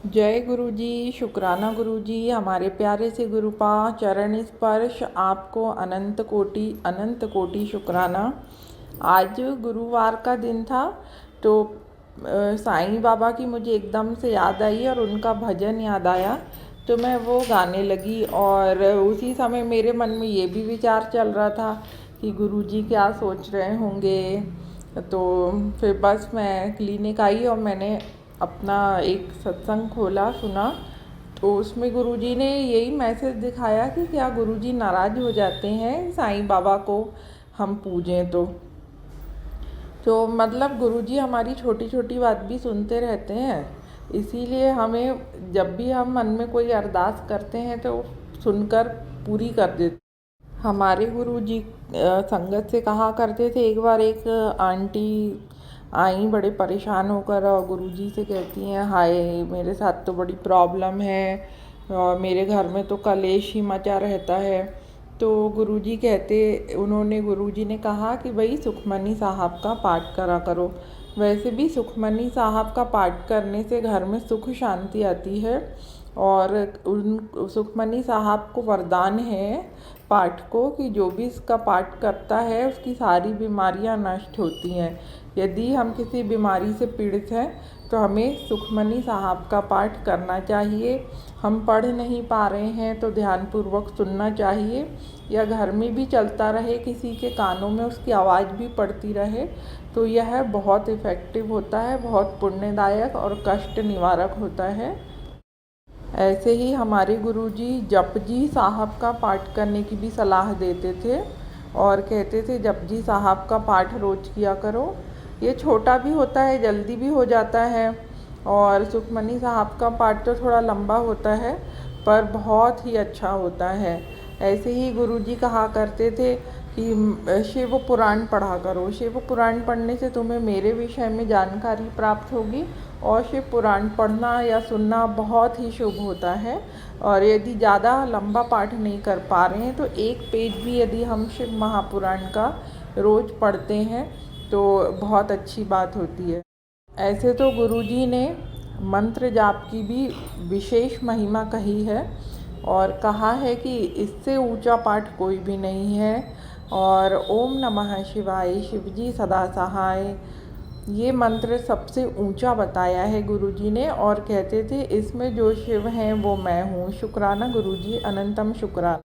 जय गुरु जी, शुक्राना गुरु जी। हमारे प्यारे से गुरुपा चरण स्पर्श आपको अनंत कोटि शुक्राना। आज गुरुवार का दिन था तो साईं बाबा की मुझे एकदम से याद आई और उनका भजन याद आया तो मैं वो गाने लगी। और उसी समय मेरे मन में ये भी विचार चल रहा था कि गुरु जी क्या सोच रहे होंगे। तो फिर बस मैं क्लिनिक आई और मैंने अपना एक सत्संग खोला, सुना। तो उसमें गुरुजी ने यही मैसेज दिखाया कि क्या गुरुजी नाराज़ हो जाते हैं साईं बाबा को हम पूजें तो मतलब गुरुजी हमारी छोटी छोटी बात भी सुनते रहते हैं। इसीलिए हमें जब भी हम मन में कोई अरदास करते हैं तो सुनकर पूरी कर देते। हमारे गुरुजी संगत से कहा करते थे, एक बार एक आंटी आई बड़े परेशान होकर और गुरुजी से कहती हैं, हाय मेरे साथ तो बड़ी प्रॉब्लम है और मेरे घर में तो कलेश ही मचा रहता है। तो उन्होंने गुरुजी ने कहा कि भाई सुखमनी साहब का पाठ करा करो। वैसे भी सुखमनी साहब का पाठ करने से घर में सुख शांति आती है और उन सुखमनी साहब को वरदान है पाठ को कि जो भी इसका पाठ करता है उसकी सारी बीमारियां नष्ट होती हैं। यदि हम किसी बीमारी से पीड़ित हैं तो हमें सुखमनी साहब का पाठ करना चाहिए। हम पढ़ नहीं पा रहे हैं तो ध्यानपूर्वक सुनना चाहिए, या घर में भी चलता रहे, किसी के कानों में उसकी आवाज़ भी पड़ती रहे तो यह बहुत इफ़ेक्टिव होता है, बहुत पुण्यदायक और कष्ट निवारक होता है। ऐसे ही हमारे गुरुजी जपजी साहब का पाठ करने की भी सलाह देते थे और कहते थे जपजी साहब का पाठ रोज़ किया करो। ये छोटा भी होता है, जल्दी भी हो जाता है। और सुखमनी साहब का पाठ तो थोड़ा लंबा होता है पर बहुत ही अच्छा होता है। ऐसे ही गुरुजी कहा करते थे कि शिव पुराण पढ़ा करो। शिव पुराण पढ़ने से तुम्हें मेरे विषय में जानकारी प्राप्त होगी और शिव पुराण पढ़ना या सुनना बहुत ही शुभ होता है। और यदि ज़्यादा लंबा पाठ नहीं कर पा रहे हैं तो एक पेज भी यदि हम शिव महापुराण का रोज़ पढ़ते हैं तो बहुत अच्छी बात होती है। ऐसे तो गुरुजी ने मंत्र जाप की भी विशेष महिमा कही है और कहा है कि इससे ऊंचा पाठ कोई भी नहीं है। और ओम नमः शिवाय, शिवजी सदा सहाय, ये मंत्र सबसे ऊंचा बताया है गुरुजी ने और कहते थे इसमें जो शिव हैं वो मैं हूँ। शुक्राना गुरुजी, अनंतम शुक्राना।